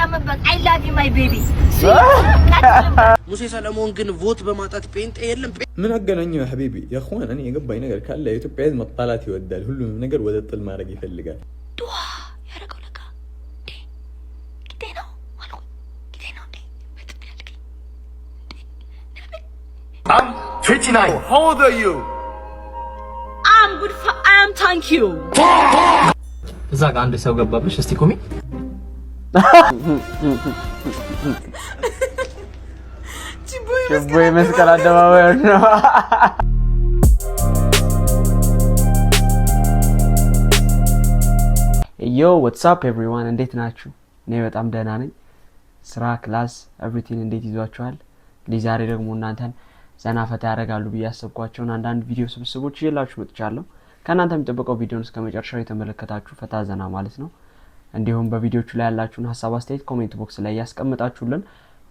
ተጠቀምበት I love you my baby ሙሴ ሰለሞን ግን ቮት በማጣት ጴንጤ የለም ምን አገናኘው ሐቢቢ ያኹን እኔ የገባኝ ነገር ካለ ኢትዮጵያ ህዝብ መጣላት ይወዳል ሁሉም ነገር ወደ ጥል ማድረግ ይፈልጋል ዱአ ያረጋው ለካ ጊዜ ነው አልኩ ጊዜ ነው I'm 29 how old are you I'm good for I'm thank you እዛ ጋር አንድ ሰው ገባብሽ እስቲ ቆሚ ችቦይ መስቀል አደባባይ ነው ዮ ዋትስ አፕ ኤቭሪዋን እንዴት ናችሁ እኔ በጣም ደህና ነኝ ስራ ክላስ ኤቭሪቲንግ እንዴት ይዟችኋል ለዛሬ ደግሞ እናንተን ዘና ፈታ ያደርጋሉ በያሰብኳቸውን አንዳንድ ቪዲዮ ስብስቦች ይላችሁ መጥቻለሁ ከናንተ የሚጠበቀው ቪዲዮን እስከመጨረሻው የተመለከታችሁ ፈታ ዘና ማለት ነው እንዲሁም በቪዲዮቹ ላይ ያላችሁን ሐሳብ አስተያየት ኮሜንት ቦክስ ላይ ያስቀምጣችሁልን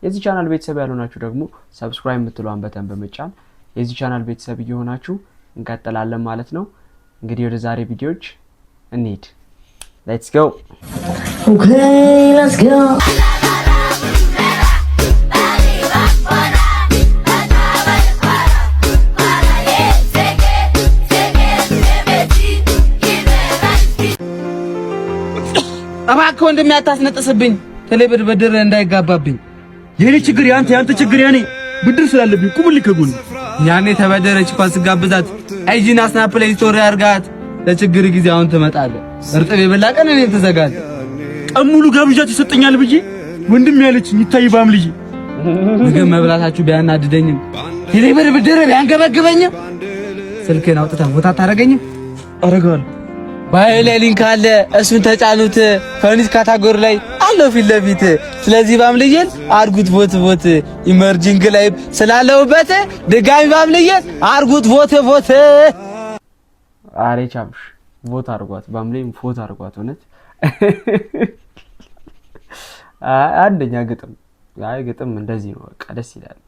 የዚህ ቻናል ቤተሰብ ያልሆናችሁ ደግሞ ሰብስክራይብ ምትሉን በተን በመጫን የዚህ ቻናል ቤተሰብ ይሆናችሁ እንቀጥላለን ማለት ነው እንግዲህ ወደ ዛሬ ቪዲዮዎች እንሂድ let's go okay let's go አባኮ እንደሚያታስነጥስብኝ ተለብድ በድር እንዳይጋባብኝ የኔ ችግር ያንተ ችግር ያኔ ብድር ስላለብኝ ቁምልኝ ከጎን ያኔ ተበደረች ኳስ ጋብዛት አይጂና ስናፕ ላይ ስቶሪ አርጋት ለችግር ጊዜ አሁን ትመጣለህ እርጥብ የበላቀን እኔ ተዘጋል ቀሙሉ ጋብዣት ይሰጠኛል ብዬ ወንድም ያለችኝ ይታይ ባም ልጅ ምግብ መብላታችሁ ቢያናድደኝም ተለብድ በድር ቢያንገበግበኝም ስልክህን አውጥተህ ቦታ ታረገኝም አረጋለሁ ባይለ ሊንክ አለ እሱን ተጫኑት ፈኒስ ካታጎሪ ላይ አለው ፊት ለፊት ስለዚህ ባምልየን አርጉት ቮት ኢመርጂንግ ላይ ስላለውበት ድጋሚ ባምልየን አርጉት ቮት አሬ ቻምሽ ቮት አርጓት ባምልየን ፎት አርጓት ሆነት አንደኛ ግጥም እንደዚህ ነው በቃ ደስ ይላል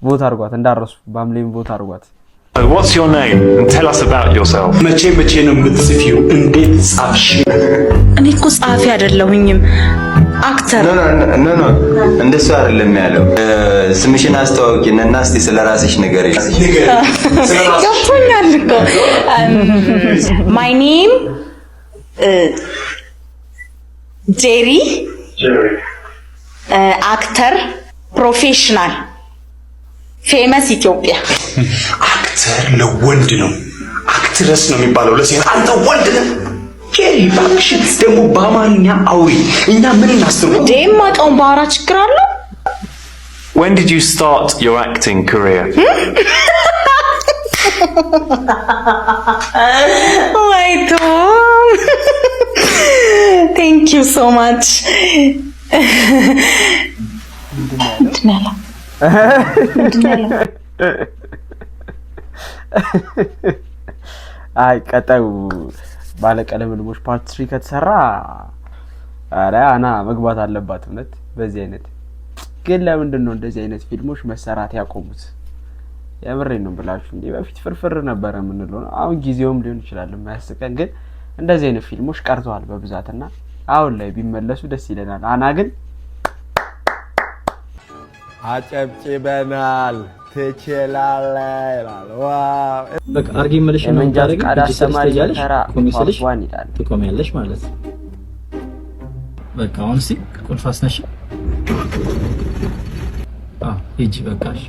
ቮት አርጓት እንዳረሱ ባምልየን ቮት አርጓት What's your name and tell us about yourself መቼ ነው የምትጽፊው እንዴት ጻፍሽ እኔ እኮ ጻፊ አይደለሁኝም አክተር ኖ እንደሱ አይደለም ያለው ስምሽን አስተዋውቂና እስቲ ስለራስሽ ንገሪኝ ገፎኛል እኮ my name ጄሪ አክተር ፕሮፌሽናል ፌመስ ኢትዮጵያ አክተር ለወንድ ነው አክትረስ ነው የሚባለው ለሴት አንተ ወንድ ነህ ጄሪ ባክሽ ደግሞ በአማርኛ አውሪ እኛ ምን እናስተምረው ደማጣው ባራ ችግር አለ When did you start your acting career Oh my God Thank you so much አይ ቀጣዩ ባለቀለም ልሞች ፓርት 3 ከተሰራ አረ አና መግባት አለባት እውነት በዚህ አይነት ግን ለምንድን ነው እንደዚህ አይነት ፊልሞች መሰራት ያቆሙት የምሬን ነው ብላችሁ እንዴ በፊት ፍርፍር ነበር ምንለው አሁን ጊዜውም ሊሆን ይችላል የማያስቀን ግን እንደዚህ አይነት ፊልሞች ቀርተዋል በብዛትና አሁን ላይ ቢመለሱ ደስ ይለናል አና ግን አጨብጭበናል ትችላለህ ዋው በቃ አርጊ መልሽ ነው እንጃረግ አስተማሪ ያለሽ ኮሚስልሽ ትቆሚያለሽ ማለት በቃ አሁን እስቲ ቁልፍ አስነሽ ሂጂ በቃሽ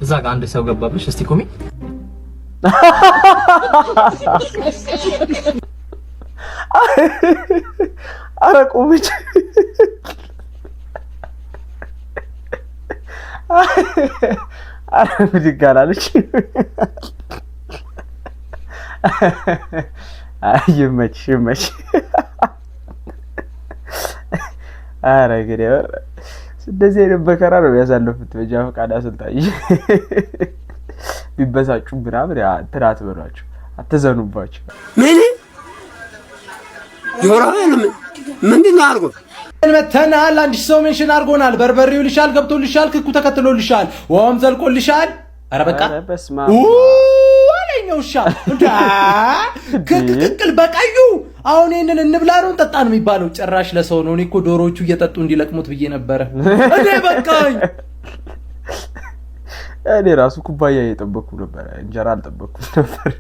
እዛ ጋር አንድ ሰው ገባብሽ እስቲ ቆሚ አረ ቆምች አረ ብድጋላለች ይመች አረ ግሬ እንደዚህ አይነት በከራ ነው ያሳለፉት በጃ ፈቃድ አሰልጣኝ ቢበሳጩ ብራብራ ትራት በሏቸው አትዘኑባቸው ምን ጆሮህን ምንድነው አርጎ መተናል አንድ ሰው ሜንሽን አርጎናል በርበሬው ልሻል ገብቶልሻል ክኩ ተከትሎልሻል ወም ዘልቆልሻል አረ በቃ አለኛው ሻ ክክክል በቀዩ አሁን ይሄንን እንብላ ነው እንጠጣ ነው የሚባለው? ጭራሽ ለሰው ነው። እኔ እኮ ዶሮዎቹ እየጠጡ እንዲለቅሙት ብዬ ነበረ። እኔ በቃኝ። እኔ ራሱ ኩባያ እየጠበኩ ነበር፣ እንጀራ አልጠበኩም ነበር።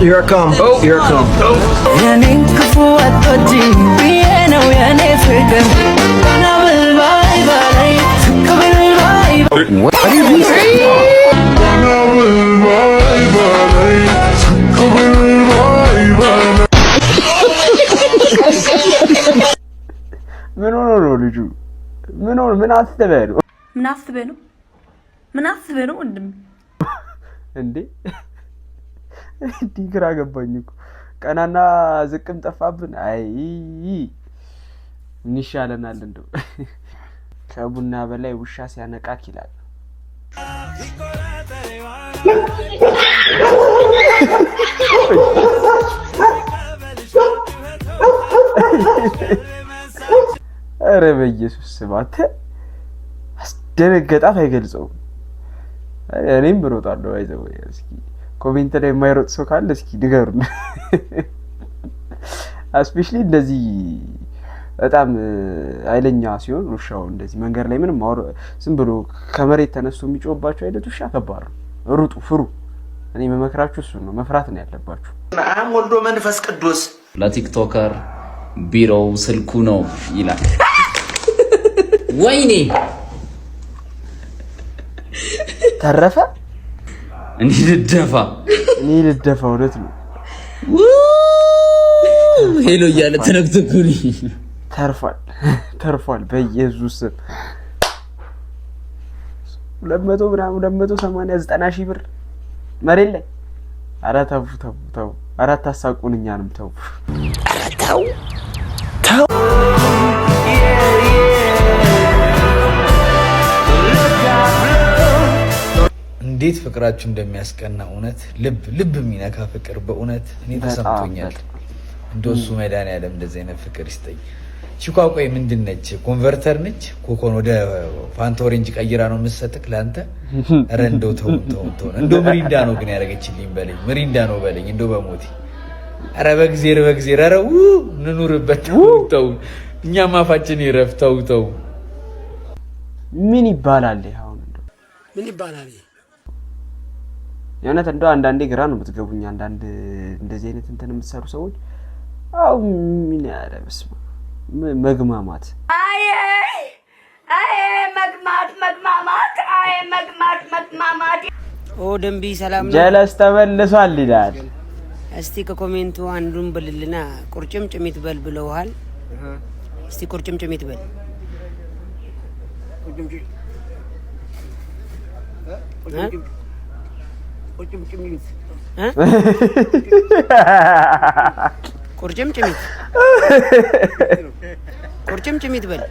Here I come. Oh, here I come. የኔን ክፉ አጥቶጂ ብዬ ነው የኔ ፍቅር ቀናብል ባይ ባይ ቀናብል ባይ ምን ሆኖ ነው ልጁ? ምን ሆኖ ምን አስበህ ነው? ምን አስበህ ነው ወንድም እንዴ? ዲግራ ገባኝ እኮ ቀናና ዝቅም ጠፋብን። አይ ምን ይሻለናል እንደው ከቡና በላይ ውሻ ሲያነቃክ ይላል። ኧረ በኢየሱስ ስም አንተ አስደነገጣት አይገልጸውም። እኔም ብሮጣለሁ አይዘው። እስኪ ኮሜንት ላይ የማይሮጥ ሰው ካለ እስኪ ንገሩን። እስፔሻሊ እንደዚህ በጣም ኃይለኛ ሲሆን ውሻው እንደዚህ መንገድ ላይ ምንም ዝም ብሎ ከመሬት ተነስቶ የሚጮህባቸው አይነት ውሻ ከባድ ነው። ሩጡ፣ ፍሩ። እኔ መመክራችሁ እሱ ነው፣ መፍራት ነው ያለባችሁ። አም ወልዶ መንፈስ ቅዱስ ለቲክቶከር ቢሮው ስልኩ ነው ይላል። ወይኔ ተረፈ። እኔ ልደፋ እውነት ነው። ሄሎ እያለ ተነክቶኩኝ ተርፏል። በኢየሱስ 200 ምናምን 280 ሺህ ብር መሬት ላይ። ኧረ ተው አራት አሳቁን እኛንም ተው። እንዴት ፍቅራችሁ እንደሚያስቀና እውነት ልብ የሚነካ ፍቅር በእውነት እኔ ተሰምቶኛል። እንደሱ መድኃኒዓለም እንደዚህ አይነት ፍቅር ይስጠኝ። ቺኳ ቆይ ምንድን ነች? ኮንቨርተር ነች? ኮኮን ወደ ፋንታ ኦሬንጅ ቀይራ ነው የምትሰጥክ ለአንተ? ኧረ እንደው ተው እንደው ምሪንዳ ነው ግን ያደረገችልኝ በለኝ። ምሪንዳ ነው በለኝ እንደው በሞቴ። ኧረ በእግዜር ኧረ እንኑርበት። ተው እኛም አፋችን ይረፍ። ተው ምን ይባላል? አሁን ምን ይባላል? የእውነት እንደው አንዳንዴ ግራ ነው የምትገቡኝ። አንዳንድ እንደዚህ አይነት እንትን የምትሰሩ ሰዎች አው ምን ያለ በስመ መግማማት መግማማት ኦ ደምቢ ሰላም ነው። ጀለስ ተመልሷል ይላል። እስቲ ከኮሜንቱ አንዱን በልልና ቁርጭምጭሚት በል ብለውሃል። እስቲ ቁርጭምጭሚት በል። ቁርጭምጭሚት በል።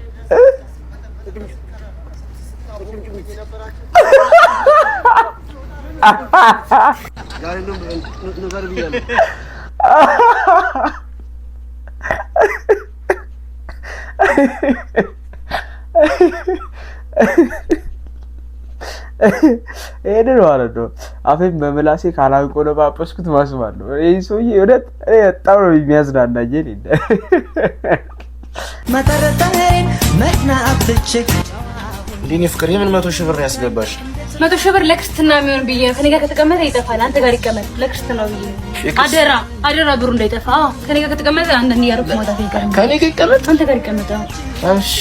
ይሄንን ማለት ነው አፌን በምላሴ ካላንቆለጳጰስኩት ማስባለሁ። ይሄ ሰውዬ እውነት በጣም ነው የሚያዝናናኝ። መተረታዬን መናፍችክ ሊኒ ፍቅር የምን 100 ሺህ ብር ያስገባሽ? 100 ሺህ ብር ለክርስትና የሚሆን ብዬ ከኔ ጋር ከተቀመጠ ይጠፋል። አንተ ጋር ይቀመጥ ለክርስትናው ብዬ አደራ ብሩ እንዳይጠፋ። ከኔ ጋር ከተቀመጠ አንድ ያርቁ ማውጣት ይቀርም። ከኔ ጋር ይቀመጥ፣ አንተ ጋር ይቀመጥ። እሺ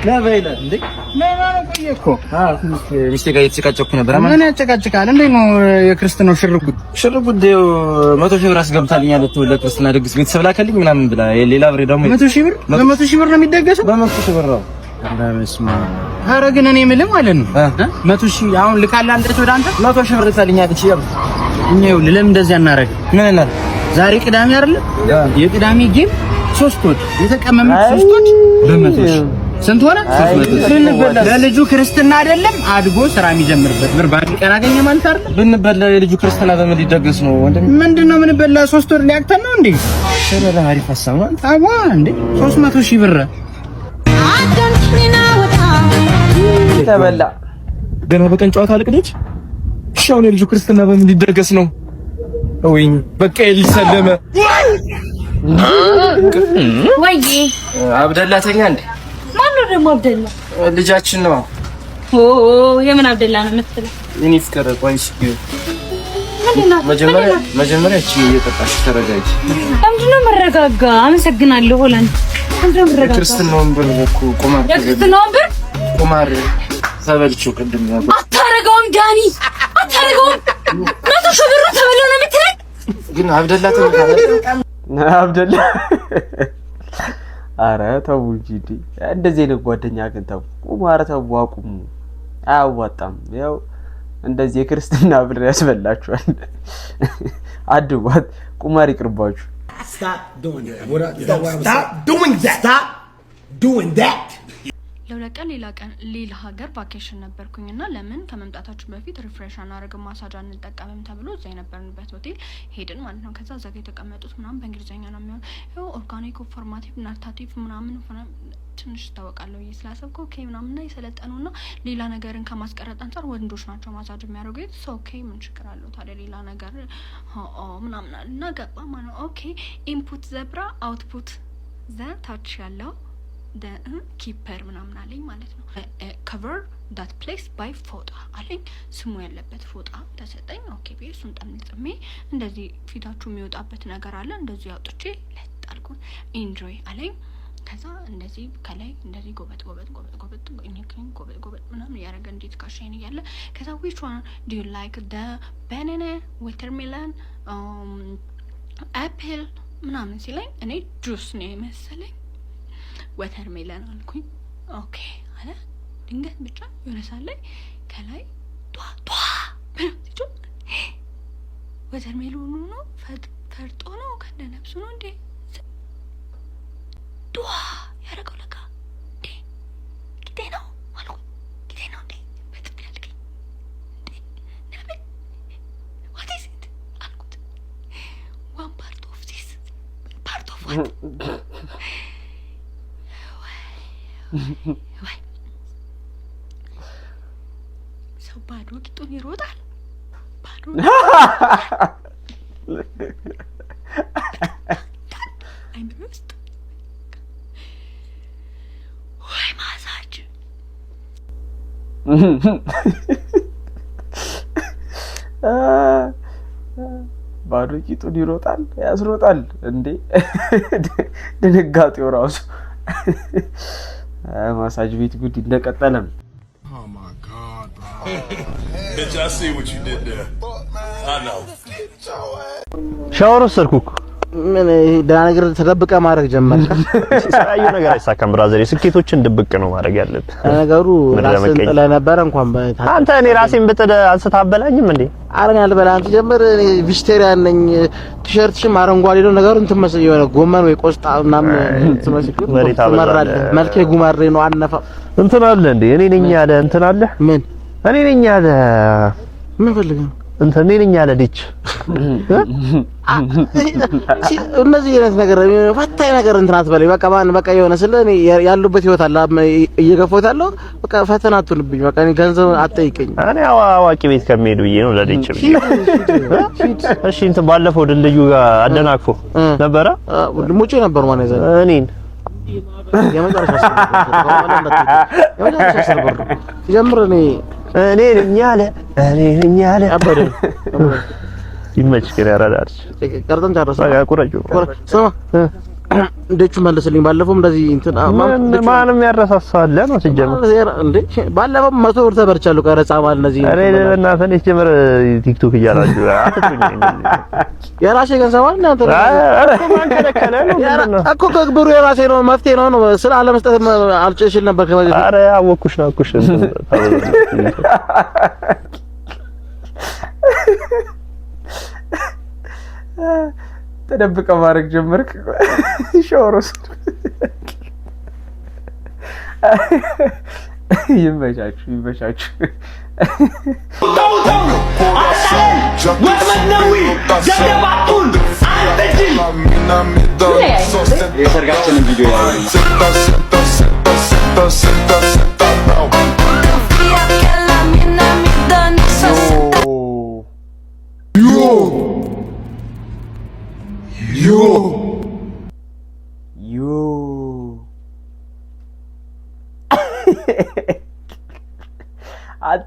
ለበይለ እንዴ ለማን ቆየ እኮ ሚስቴ ጋር እየተጨቃጨኩ ነበር። ምን ያጨቃጭቃል? እንዴ ነው የክርስትናው ሽርጉድ 100 ሺህ ብር አስገብታልኛለች ለክርስትና ድግስ ቤተሰብ ላከልኝ ምናምን ብላ ሌላ ብሬ ደግሞ 100 ሺህ ብር በ100 ሺህ ብር ነው የሚደገሰው። በ100 ሺህ ብር ነው። ኧረ ግን እኔ የምልህ ማለት ነው 100 ሺህ አሁን ልካላ አንተ ወደ አንተ 100 ሺህ ብር ልካልኛለች። እኛ ይኸውልህ ለምን እንደዚህ አናረግ? ምን እናድርግ? ዛሬ ቅዳሜ አይደለ? የቅዳሜ ጌም 3 ወድ የተቀመመች 3 ወድ በ100 ሺህ ስንት ሆነ? 300 ለልጁ ክርስትና አይደለም አድጎ ስራ የሚጀምርበት ብር ባንክ ቀን አገኘ ማለት አይደል? ብንበላ የልጁ ክርስትና በምን ሊደገስ ነው? ምንድነው ምን በላ 3 ወር ሊያክተን ነው እንዴ? ሸረራ አሪፍ ሀሳብ ነው። አዋ እንዴ 300 ሺህ ብር ተበላ። ገና በቀን ጨዋታ አልቅደች። ሻው የልጁ ክርስትና በምን ሊደገስ ነው? ወይ በቃ ይልሰለመ ወይ አብደላ ተኛ እንዴ? ማን ነው ደግሞ አብደላ? ልጃችን ነው። ኦ የምን አብደላ ነው የምትለው? እኔ ፍቅር ቆይሽ መጀመሪያ እቺ እየጠጣሽ ተረጋጊ። ለምንድነው መረጋጋ? አመሰግናለሁ ሆላንድ። ለምንድነው መረጋጋ? ክርስትናውን ብር እኮ ቁማር ተበልቼው ቅድም ነበር። አታረጋውም ዳኒ አታረጋውም። 100 ሺህ ብር ተበላ ነው የምትለኝ? ግን አብደላ ኧረ ተው እንጂ እንደዚህ ነው ጓደኛ ግን ተው። ቁማር ተው አቁሙ። አያዋጣም። ያው እንደዚህ የክርስትና ብር ያስበላችኋል። አድዋት ቁማር ይቅርባችሁ። Stop doing that. ለሁለት ቀን ሌላ ሀገር ቫኬሽን ነበርኩኝና ለምን ከመምጣታችን በፊት ሪፍሬሽ አናደርግም ማሳጅ አንጠቀምም ተብሎ እዛ የነበርንበት ሆቴል ሄድን ማለት ነው። ከዛ እዛ ጋር የተቀመጡት ምናምን በእንግሊዘኛ ነው የሚሆን ይኸው ኦርጋኒክ ፎርማቲቭ ናርታቲቭ ምናምን ትንሽ ታወቃለሁ ስላሰብኩ ኦኬ ምናምን እና የሰለጠኑና ሌላ ነገርን ከማስቀረጥ አንፃር ወንዶች ናቸው ማሳጅ የሚያደርጉት ሶ ኦኬ ምን ችግር አለው ታዲያ ሌላ ነገር ምናምን እና ገባ ማለት ኦኬ ኢንፑት ዘብራ አውትፑት ዘ ታች ያለው ኪፐር ምናምን አለኝ ማለት ነው። cover that place by ፎጣ አለኝ ስሙ ያለበት ፎጣ ተሰጠኝ። ኦኬ ቤ እሱን ጠምጥሜ እንደዚህ ፊታችሁ የሚወጣበት ነገር አለ እንደዚህ አውጥቼ ለጣልኩኝ ኢንጆይ አለኝ። ከዛ እንደዚህ ከላይ እንደዚህ ጎበጥ ምናምን ያረጋ እንዴት ካሽን ይያለ ከዛ which one do you like the banana watermelon apple ምናምን ሲለኝ እኔ ጁስ ነው መሰለኝ watermelon አልኩኝ። ኦኬ አለ ድንገት ብቻ ይወነሳለኝ ከላይ ጧ ብቻ watermelon ነው ፈርጦ ነው ከነነብሱ ነው እንዴ ጧ ያረጋው ለካ እንዴ ጊዜ ነው አልኩኝ። ጊዜ ነው እንዴ በጥብቅ ያልከኝ እንዴ ነምን what is it አልኩት። one part of this part of what ወይ ሰው ባዶ ቂጡን ይሮጣል ባዶ አይምሮ ውስጥ ወይ ማሳጅ ባዶ ቂጡን ይሮጣል ያስሮጣል እንዴ ድንጋጤው ራሱ ማሳጅ ቤት ጉድ እንደቀጠለ ነው። Oh my god, bro. Bitch, I see what you did there. I know. ሻወር ወሰድኩ። ምን ደህና ነገር ተደብቀ ማድረግ ጀመርክ? ሳዩ ነገር አይሳካም ብራዘር። ስኬቶችን ድብቅ ነው ማድረግ ያለብህ። ነገሩ ራስን ጥለ ነበር እንኳን አንተ እኔ ራሴን ብጥል አንስታበላኝም እንዴ? አረን ያልበላ አንተ ጀመር። እኔ ቪጂቴሪያን ነኝ። ቲሸርትሽም አረንጓዴ ነው ነገሩ እንትን መስል የሆነ ጎመን ወይ ቆስጣ ምናምን ትመስልኩ ተመራለ። መልኬ ጉማሬ ነው አነፋ እንትን አለ እንዴ? እኔ ነኝ ያለ እንትን አለ። ምን እኔ ነኝ ያለ ምን ፈልገህ እንትን እኔ ነኝ ያለ ዲች እነዚህ አይነት ነገር ፈታኝ ነገር እንትን አትበለኝ። በቃ ማን በቃ የሆነ ስለ እኔ ያሉበት ህይወት አለ እየገፋሁት ያለው በቃ ፈተና አትሁንብኝ። በቃ እኔ ገንዘብ አትጠይቀኝ። እኔ አዋቂ ቤት ከመሄድ ብዬ ነው ለዲች ብዬ። እሺ እንትን ባለፈው ድልድዩ ጋር አደናቅፎ ነበረ ሙጬ ነበር ማለት ይዘ እኔን የመጨረሻ ሰበር ጀምር እኔ ነኝ ያለ አበደ ይመችሽ ያራዳች ቀርጠን ጨረሰ። በቃ ቁረጩ ስማ እንደቹ መልስልኝ። ባለፈው እንደዚህ እንትን ማንም ያረሳሳለ ነው ሲጀምር እንዴ ባለፈው 100 ብር ተበርቻለሁ። ቀረጻ ማለት እንደዚህ አሬ በእናትህ እኔ ሲጀምር ቲክቶክ እያላችሁ አትጥሩኝ እንዴ የራሴ ገንዘብ አለ አንተ ማን ከለከለ ነው እኮ ከብሩ የራሴ ነው መፍትሄ ነው ስለ አለ መስጠት አልጨሽል ነበር ከበዚህ አረ አወኩሽ ነው አኩሽ ተደብቀ ማድረግ ጀመርክ። ሻወርስ ይመቻችሁ የሰርጋችንን ቪዲዮ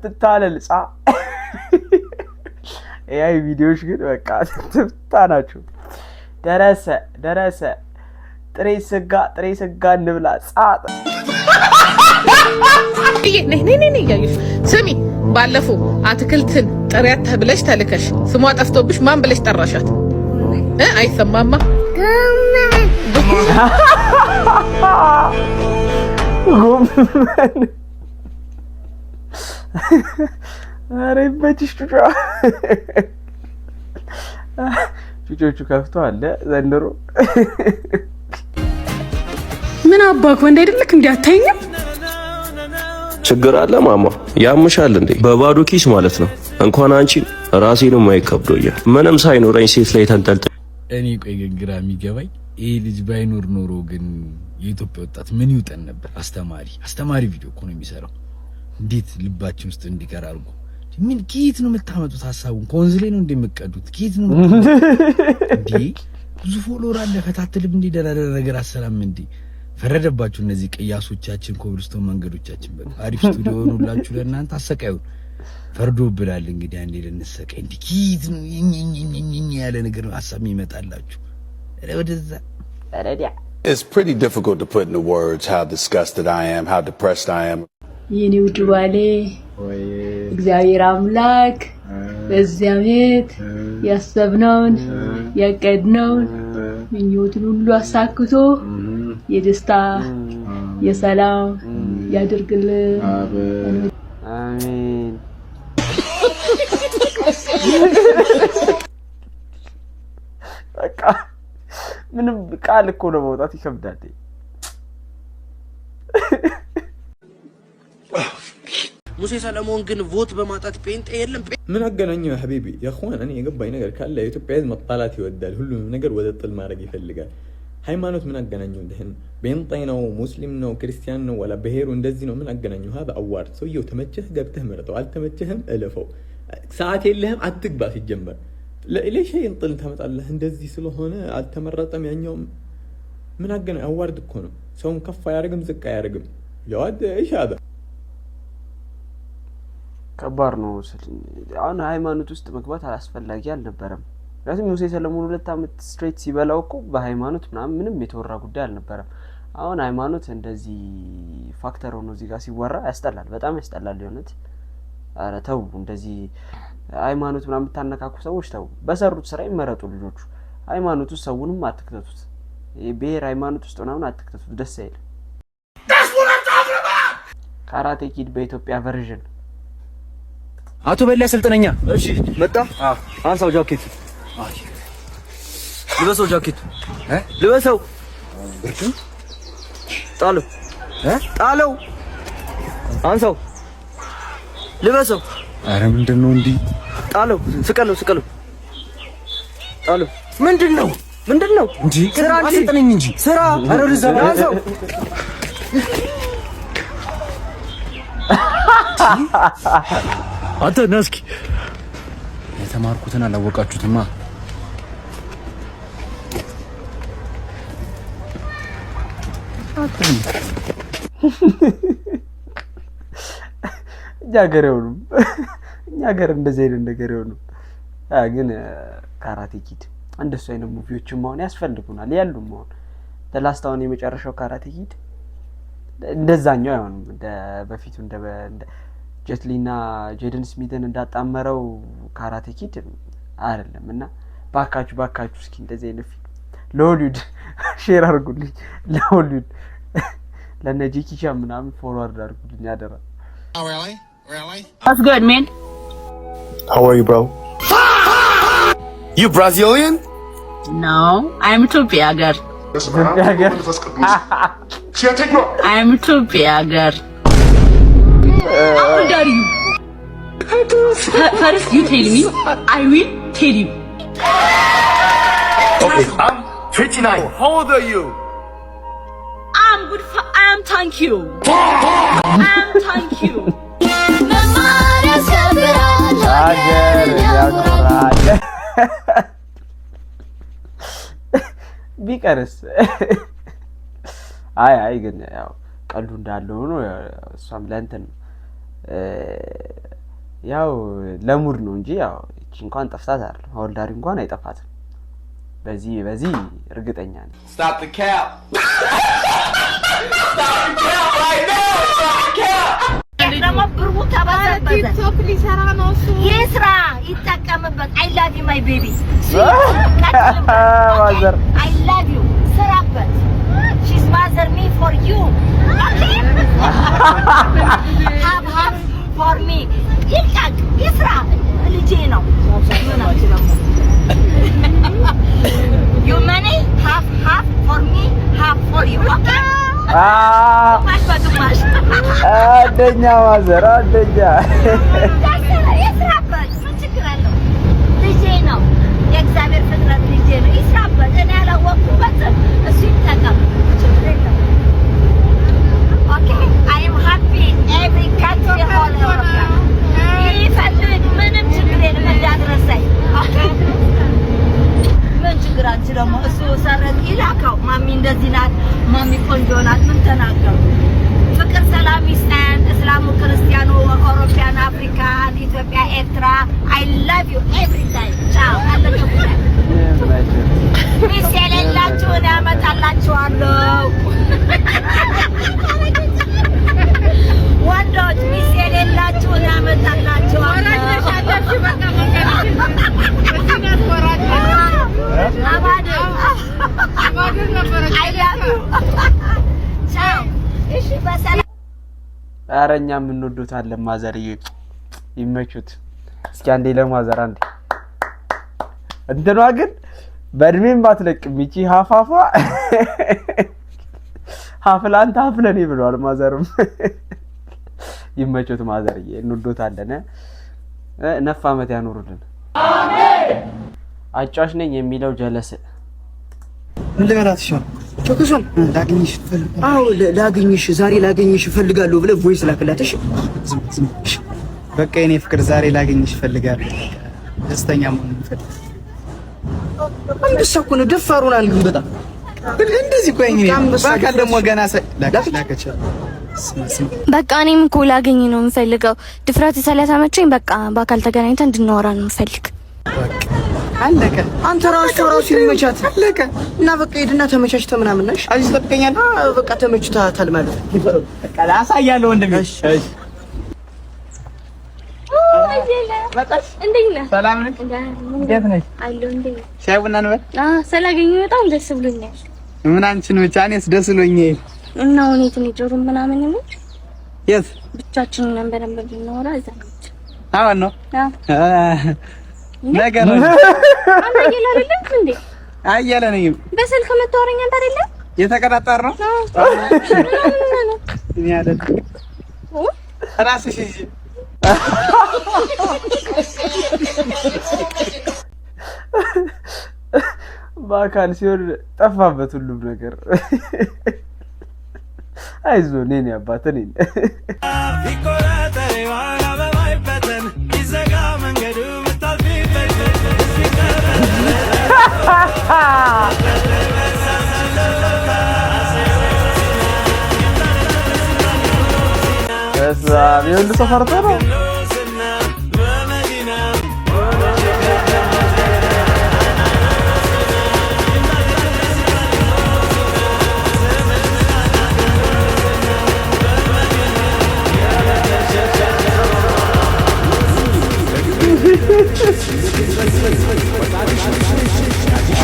አትታለል ጻ AI ቪዲዮሽ ግን በቃ ትፍታናችሁ ደረሰ ጥሬ ስጋ እንብላ ጻ ነይ ያዩሽ ስሚ ባለፈው አትክልትን ጥሪያት ተብለሽ ተልከሽ ስሟ ጠፍቶብሽ ማን ብለሽ ጠራሻት አይሰማማ ጎመን አሬ በትሽ ጩጮቹ ከፍተዋል ዘንድሮ ምን አባክ ወንድ አይደልክ እንዴ አታይኝም ችግር አለ ማማ ያምሻል እንዴ በባዶ ኪስ ማለት ነው እንኳን አንቺ ራሴንም አይከብዶኛል ምንም ሳይኖረኝ ሴት ላይ ተንጠልጥ እኔ ቆይ ግን ግራ የሚገባኝ ይሄ ልጅ ባይኖር ኖሮ ግን የኢትዮጵያ ወጣት ምን ይውጠን ነበር አስተማሪ ቪዲዮ እኮ ነው የሚሰራው እንዴት ልባችን ውስጥ እንዲቀር አድርጎ ምን ኪት ነው የምታመጡት ሐሳቡን ኮንዝሌ ነው እንደምቀዱት ኪት ነው እንዴ ብዙ ፎሎወር አለ ፈታትልም እንዴ ደራደረ ነገር አሰላም እንዴ ፈረደባችሁ እነዚህ ቅያሶቻችን ኮብልስቶን መንገዶቻችን በቃ አሪፍ ስቱዲዮ ሆኖላችሁ ለእናንተ አሰቃዩን ፈርዶብናል እንግዲህ አንዴ ለነሰቀ እንዴ ኪት ነው ያለ ነገር ሐሳብ ይመጣላችሁ ወደዛ ረዲያ It's pretty difficult to put into words how disgusted I am, how depressed I am. የኔ ውድ ባሌ እግዚአብሔር አምላክ በዚህ ዓመት ያሰብነውን ያቀድነውን ምኞትን ሁሉ አሳክቶ የደስታ የሰላም ያድርግልን አሜን በቃ ምንም ቃል እኮ ነው መውጣት ይከብዳል ሙሴ ሰለሞን ግን ቮት በማጣት ጴንጤ የለም ምን አገናኘው ሐቢቢ ያኹን እኔ የገባኝ ነገር ካለ የኢትዮጵያ ህዝብ መጣላት ይወዳል ሁሉም ነገር ወደ ጥል ማድረግ ይፈልጋል ሃይማኖት ምን አገናኘው እንደህን ጴንጤ ነው ሙስሊም ነው ክርስቲያን ነው ወላ ብሄሩ እንደዚህ ነው ምን አገናኘው هذا አዋርድ ሰውየው ተመቸህ ገብተህ መርጠው አልተመቸህም እለፈው ሰዓት የለህም አትግባ ሲጀመር ለሌላ እንጥል ተመጣለህ እንደዚህ ስለሆነ አልተመረጠም ያኛው ምን አገናኘው አዋርድ እኮ ነው ሰውን ከፍ ያርግም ዝቅ ያርግም ያዋድ ايش هذا ከባድ ነው አሁን ሃይማኖት ውስጥ መግባት አላስፈላጊ አልነበረም ምክንያቱም ሙሴ ሰለሞን 2 አመት ስትሬት ሲበላው እኮ በሃይማኖት ምንም የተወራ ጉዳይ አልነበረም አሁን ሃይማኖት እንደዚህ ፋክተር ሆኖ እዚህ ጋር ሲወራ ያስጠላል በጣም ያስጠላል የሆነት አረ ተው እንደዚህ ሃይማኖት ምናምን ተናካኩ ሰዎች ተው በሰሩት ስራ ይመረጡ ልጆቹ ሃይማኖት ውስጥ ሰውንም አትክተቱት የብሔር ሃይማኖት ውስጥ ምናምን አትክተቱት ደስ አይልም ካራቴ ኪድ በኢትዮጵያ ቨርዥን አቶ በላይ ሰልጠነኛ እሺ መጣ አንሳው ጃኬት ልበሰው ጃኬት ልበሰው ጣለው ጣለው አንሳው ልበሰው አረ ምንድነው እንዴ ጣለው ስቀለው ጣለው ምንድነው እንጂ ስራ አሰልጠነኝ እንጂ ስራ አረ ወደዛ አንሳው አንተ ነስኪ የተማርኩትን አላወቃችሁትማ እኛ ሀገር እንደዚህ አይነት ነገር ይሆኑ ግን ካራቴ ኪድ እንደሱ አይነት ሙቪዎችም ማሆን ያስፈልጉናል ያሉም ማሆን ለላስታውን የመጨረሻው ካራቴ ኪድ እንደዛኛው አይሆንም በፊቱ እንደ ጀትሊና ጄደን ስሚትን እንዳጣመረው ካራቴ ኪድ አይደለም እና ባካችሁ እስኪ እንደዚህ አይነት ፊልም ለሆሊውድ ሼር አድርጉልኝ ለሆሊውድ ለነጂኪ ቻን ምናምን ፎርዋርድ አድርጉልኝ አደራ Really? That's good, man. How are you, bro? You Brazilian? No, I'm Ethiopia girl. I'm Ethiopia girl. How old are you? First you tell me, I will tell you. Okay, I'm 29. How old are you? I'm good for, thank you. Thank you. ቢቀርስ አይ ግን ያው ቀልዱ እንዳለው ነው እሷም ለእንትን ያው ለሙድ ነው እንጂ ያው እቺ እንኳን ጠፍታት አይደል ሆልዳሪ እንኳን አይጠፋትም በዚህ እርግጠኛ ነኝ Stop the cap Stop the cap right now Stop the cap ደግሞ ብሩ ተባዘበዘ ቲክቶክ ሊሰራ ነው እሱ ይስራ ይጠቀምበት I love you my baby ማዘር I love you ስራበት she's mother me for you okay have for me ይልቃቅ ይስራ ልጄ ነው you money have for me have for you okay ማሽ አደኛ ማዘር አደኛ ይስራበት ምን ችግር አለው ልጄ ነው የእግዚአብሔር ፍጥረት ልጄ ነው ይስራበት እኔ ያላወቅኩበትም እሱ ይጠቀም ችግር የለም okay I am happy every country all over ይፈልግ ምንም ችግር የለም እንዳትረሳኝ okay ምን ችግር አንቺ ደግሞ እሱ ሰረት ይላካው ማሚ እንደዚህ ናት ማሚ ቆንጆ ናት ምን ተናገሩ ፍቅር ሰላም ይስጠን እስላሙ ክርስቲያኑ አውሮፓያን አፍሪካ ኢትዮጵያ ኤርትራ I love you every time ciao ሚስ የሌላችሁን ያመጣላችኋለሁ ወንዶች ሚስ የሌላችሁን ያመጣላችኋለሁ አረኛ ምን ወዶታለን ማዘርዬ ይመቹት እስኪ አንዴ ለማዘር አንዴ እንትኗ ግን በእድሜም ባትለቅም ይቺ ሀፋፋ ሀፍላንታ ሀፍለኔ ብሏል ማዘርም ይመቹት ማዘርዬ እንወዶታለን ነፍ አመት ያኖሩልን አሜን አጫሽ ነኝ የሚለው ጀለስ ምን ልበላት ይሻል ቾክሶን ላግኝሽ ፈልጋለሁ አዎ ላግኝሽ ዛሬ ላግኝሽ ፈልጋለሁ ብለ ቮይስ ላክላትሽ ዝም በቃ የኔ ፍቅር ዛሬ ላግኝሽ ፈልጋለሁ ደስተኛ መሆን ፈልጋለሁ አንበሳ እኮ ነው ደፋሩናል ግን በጣም እንደዚህ ቆይኝ ባካል ደግሞ ገና ላከች በቃ እኔም እኮ ላገኝ ነው የምፈልገው ድፍረት ስለተመቸኝ በቃ በአካል ተገናኝተን እንድናወራ ነው የምፈልግ አለቀ አንተ ራሱ ይመቻት አለቀ እና በቃ ሄድና ተመቻችተ ምናምን ነሽ አዚ ተጠብቀኛል በቃ ተመችታታል ማለት በቃ ላሳያለሁ ወንድሜ እሺ መጣሽ እንዴት ነህ ሰላም ነህ እንዴት ነሽ አለሁ እንዴት ሻይ ቡና ነው ስላገኘሁ በጣም ደስ ብሎኛል ምን አንቺን ብቻ እኔስ ደስ ብሎኛል እና ሁኔታ ነው ጆሮ ምናምን ነው የት ብቻችንን ነበር ብናወራ እዛ አሁን ነው ነገር አንተ ይላልልክ እንዴ አያለ ነኝ በስልክ መታወራኛ አንተ አይደለም የተቀጣጣር ነው እኔ አይደል ራስሽ እሺ በአካል ሲሆን ጠፋበት ሁሉም ነገር አይዞህ ነኝ አባት ነኝ ይቆራጠር ዋላ በማይፈተን ይዘጋ መንገዱ በዛም ይሁን ተፈርቶ ነው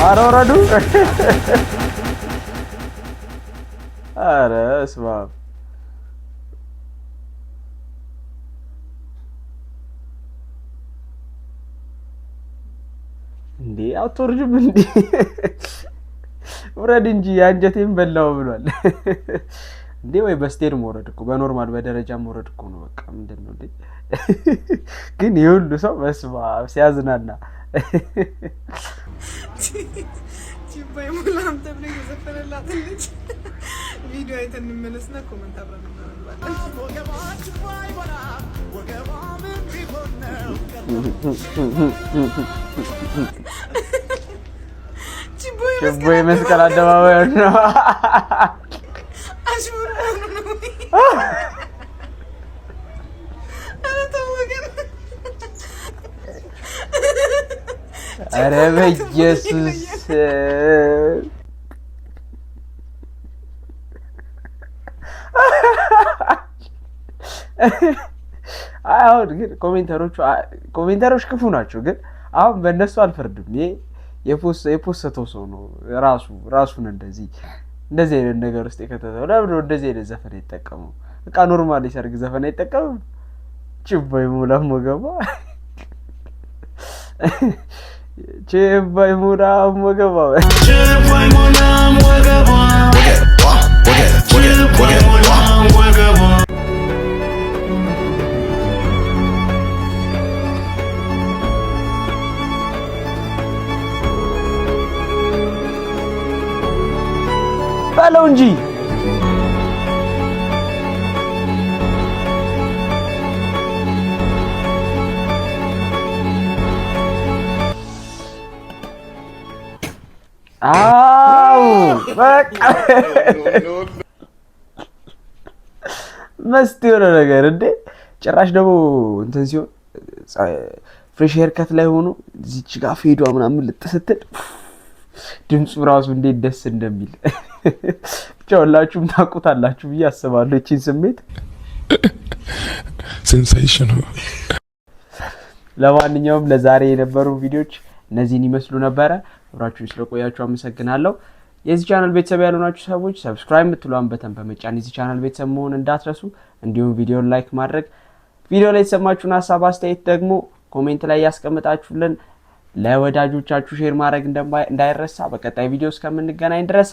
አሮረዱ አረ እስማ እንዴ አትወርጅም እንዴ ወረድ እንጂ አንጀቴን በላው ብሏል እንዴ ወይ በስቴር ሞረድ እኮ በኖርማል በደረጃ ሞረድ እኮ ነው በቃ ምንድነው እንዴ ግን ይሁሉ ሰው በስማ ሲያዝናና ቺባይ ሙላም ተብሎ የዘፈነላት ልጅ ቪዲዮ አይተን እንመለስና ኮሜንት አብረን ቺባይ መስቀል አደባባይ ነው አሽሙር ነው ኧረ በኢየሱስ አሁን ግን ኮሜንተሮች ክፉ ናቸው። ግን አሁን በእነሱ አልፈርድም። ይሄ የፖስተው ሰው ነው ራሱን እንደዚህ አይነት ነገር ውስጥ የከተተው። ለምን እንደዚህ አይነት ዘፈን አይጠቀመው? በቃ ኖርማል የሰርግ ዘፈን አይጠቀምም። ችባይ ሙላም ወገባ ችባይ ሙላም ወገባ በለው እንጂ በቃ መስት የሆነ ነገር እንዴ! ጭራሽ ደግሞ እንትን ሲሆን ፍሬሽ ሄር ከት ላይ ሆኖ እዚች ጋር ፌዷ ምናምን ልጥስትል ድምፁ ራሱ እንዴት ደስ እንደሚል ብቻ ሁላችሁም ታውቁታላችሁ ብዬ አስባለሁ። እቺን ስሜት ሴንሴሽናል። ለማንኛውም ለዛሬ የነበሩ ቪዲዮዎች እነዚህን ይመስሉ ነበረ። አብራችሁን ስለቆያችሁ አመሰግናለሁ። የዚህ ቻናል ቤተሰብ ያልሆናችሁ ሰዎች ሰብስክራይብ የምትሏን በተን በመጫን የዚህ ቻናል ቤተሰብ መሆን እንዳትረሱ። እንዲሁም ቪዲዮን ላይክ ማድረግ፣ ቪዲዮ ላይ የተሰማችሁን ሀሳብ አስተያየት ደግሞ ኮሜንት ላይ ያስቀምጣችሁልን። ለወዳጆቻችሁ ሼር ማድረግ እንዳይረሳ። በቀጣይ ቪዲዮ እስከምንገናኝ ድረስ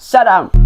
ሰላም።